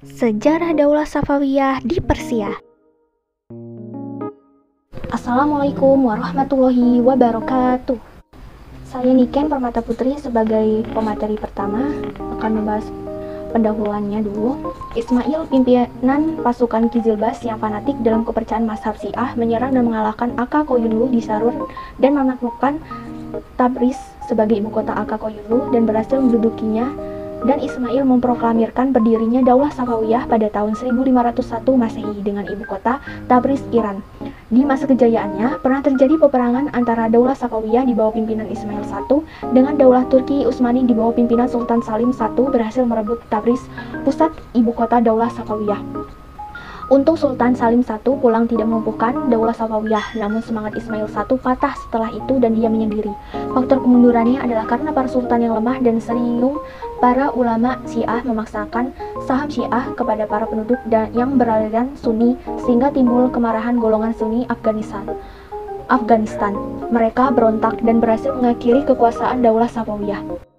Sejarah Daulah Safawiyah di Persia. Assalamualaikum warahmatullahi wabarakatuh. Saya Niken Permata Putri sebagai pemateri pertama akan membahas pendahuluannya dulu. Ismail, pimpinan pasukan Kizilbas yang fanatik dalam kepercayaan mazhab Syiah, menyerang dan mengalahkan Aka Koyunlu di Sarur dan menaklukkan Tabriz sebagai ibu kota Aka Koyunlu dan berhasil mendudukinya. Dan Ismail memproklamirkan berdirinya Daulah Safawiyah pada tahun 1501 Masehi dengan ibu kota Tabriz, Iran. Di masa kejayaannya, pernah terjadi peperangan antara Daulah Safawiyah di bawah pimpinan Ismail I dengan Daulah Turki Utsmani di bawah pimpinan Sultan Salim I berhasil merebut Tabriz, pusat ibu kota Daulah Safawiyah. Untung Sultan Salim I pulang tidak melumpuhkan Daulah Safawiyah, namun semangat Ismail I patah setelah itu dan dia menyendiri. Faktor kemundurannya adalah karena para sultan yang lemah dan sering para ulama Syiah memaksakan saham Syiah kepada para penduduk yang beraliran Sunni sehingga timbul kemarahan golongan Sunni Afghanistan. Mereka berontak dan berhasil mengakhiri kekuasaan Daulah Safawiyah.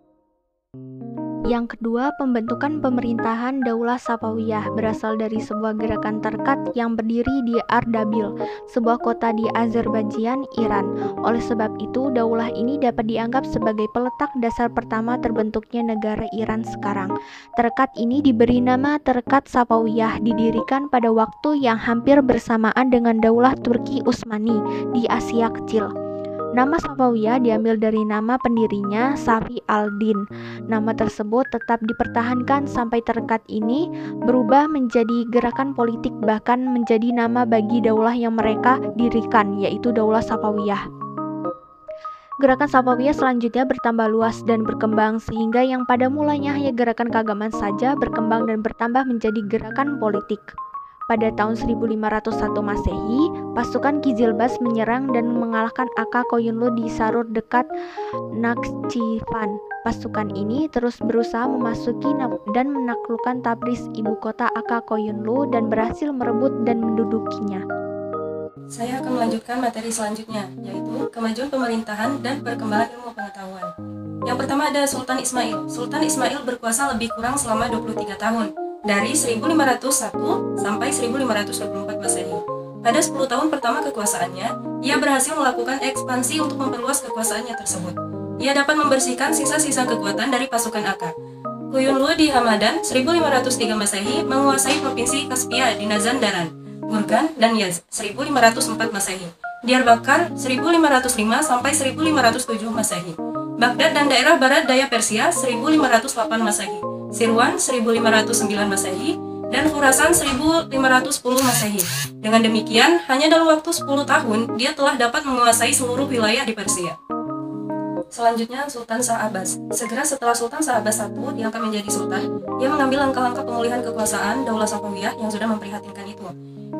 Yang kedua, pembentukan pemerintahan Daulah Safawiyah berasal dari sebuah gerakan terkat yang berdiri di Ardabil, sebuah kota di Azerbaijan, Iran. Oleh sebab itu, daulah ini dapat dianggap sebagai peletak dasar pertama terbentuknya negara Iran sekarang. Terkat ini diberi nama Terkat Safawiyah, didirikan pada waktu yang hampir bersamaan dengan Daulah Turki Utsmani di Asia Kecil. Nama Safawiyah diambil dari nama pendirinya, Safi al-Din. Nama tersebut tetap dipertahankan sampai Terkat ini berubah menjadi gerakan politik, bahkan menjadi nama bagi daulah yang mereka dirikan, yaitu Daulah Safawiyah. Gerakan Safawiyah selanjutnya bertambah luas dan berkembang sehingga yang pada mulanya hanya gerakan keagamaan saja berkembang dan bertambah menjadi gerakan politik. Pada tahun 1501 Masehi, pasukan Kizilbas menyerang dan mengalahkan Aka Koyunlu di Sarur dekat Nakhchivan. Pasukan ini terus berusaha memasuki dan menaklukkan Tabriz, ibu kota Aka Koyunlu, dan berhasil merebut dan mendudukinya. Saya akan melanjutkan materi selanjutnya, yaitu kemajuan pemerintahan dan perkembangan ilmu pengetahuan. Yang pertama ada Sultan Ismail. Sultan Ismail berkuasa lebih kurang selama 23 tahun. Dari 1501 sampai 1524 Masehi. Pada 10 tahun pertama kekuasaannya, ia berhasil melakukan ekspansi untuk memperluas kekuasaannya tersebut. Ia dapat membersihkan sisa-sisa kekuatan dari pasukan Aka. Koyunlu di Hamadan 1503 Masehi menguasai provinsi Kaspia di Mazandaran, Gurgan, dan Yazd 1504 Masehi. Diyarbakir 1505 sampai 1507 Masehi. Baghdad dan daerah barat daya Persia 1508 Masehi. Sirwan 1509 Masehi, dan Khurasan 1510 Masehi. Dengan demikian, hanya dalam waktu 10 tahun, dia telah dapat menguasai seluruh wilayah di Persia. Selanjutnya, Sultan Shah Abbas. Segera setelah Sultan Shah Abbas I diangkat menjadi sultan, ia mengambil langkah-langkah pemulihan kekuasaan Daulah Safawiyah yang sudah memprihatinkan itu.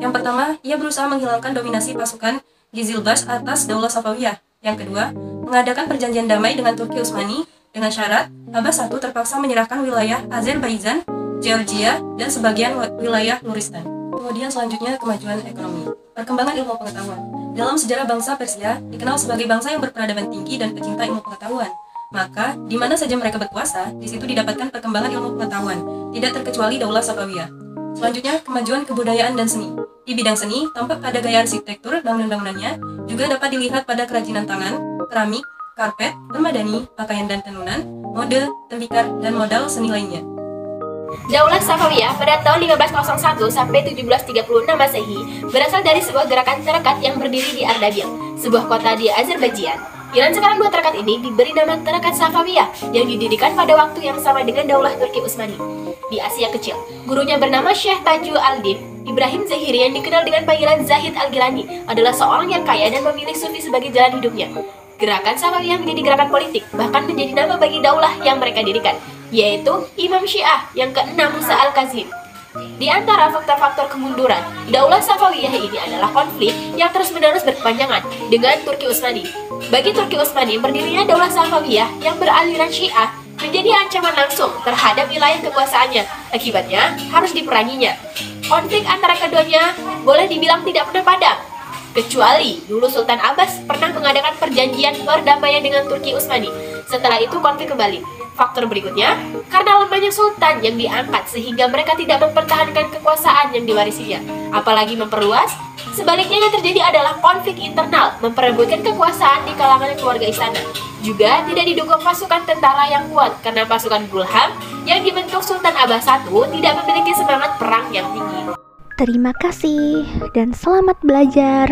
Yang pertama, ia berusaha menghilangkan dominasi pasukan Kizilbas atas Daulah Safawiyah. Yang kedua, mengadakan perjanjian damai dengan Turki Utsmani dengan syarat Abbas I terpaksa menyerahkan wilayah Azerbaijan, Georgia, dan sebagian wilayah Luristan. Kemudian selanjutnya kemajuan ekonomi. Perkembangan ilmu pengetahuan. Dalam sejarah bangsa Persia dikenal sebagai bangsa yang berperadaban tinggi dan pecinta ilmu pengetahuan. Maka, di mana saja mereka berkuasa, di situ didapatkan perkembangan ilmu pengetahuan, tidak terkecuali Daulah Safawiyah. Selanjutnya, kemajuan kebudayaan dan seni. Di bidang seni, tampak pada gaya arsitektur bangunan-bangunannya, juga dapat dilihat pada kerajinan tangan, keramik, karpet, permadani, pakaian dan tenunan, mode, tembikar, dan modal seni lainnya. Daulah Safawiyah pada tahun 1501 sampai 1736 Masehi berasal dari sebuah gerakan terkat yang berdiri di Ardabil, sebuah kota di Azerbaijan. Iran sekarang dua terkat ini diberi nama Terkat Safawiyah yang didirikan pada waktu yang sama dengan Daulah Turki Utsmani di Asia Kecil. Gurunya bernama Syekh Taju al-Din Ibrahim Zahiri yang dikenal dengan panggilan Zahid al-Gilani adalah seorang yang kaya dan memilih sufi sebagai jalan hidupnya. Gerakan Safawiyah menjadi gerakan politik, bahkan menjadi nama bagi daulah yang mereka dirikan, yaitu Imam Syiah yang ke-6 Musa al-Kazim. Di antara faktor-faktor kemunduran, Daulah Safawiyah ini adalah konflik yang terus-menerus berkepanjangan dengan Turki Utsmani. Bagi Turki Utsmani, berdirinya Daulah Safawiyah yang beraliran Syiah menjadi ancaman langsung terhadap wilayah kekuasaannya. Akibatnya, harus diperanginya. Konflik antara keduanya boleh dibilang tidak pernah padam. Kecuali dulu Sultan Abbas pernah mengadakan perjanjian perdamaian dengan Turki Utsmani. Setelah itu konflik kembali. Faktor berikutnya, karena lemahnya sultan yang diangkat sehingga mereka tidak mempertahankan kekuasaan yang diwarisinya, apalagi memperluas. Sebaliknya yang terjadi adalah konflik internal, memperebutkan kekuasaan di kalangan keluarga istana. Juga tidak didukung pasukan tentara yang kuat karena pasukan Gulham yang dibentuk Sultan Abbas I tidak memiliki semangat perang yang tinggi. Terima kasih dan selamat belajar.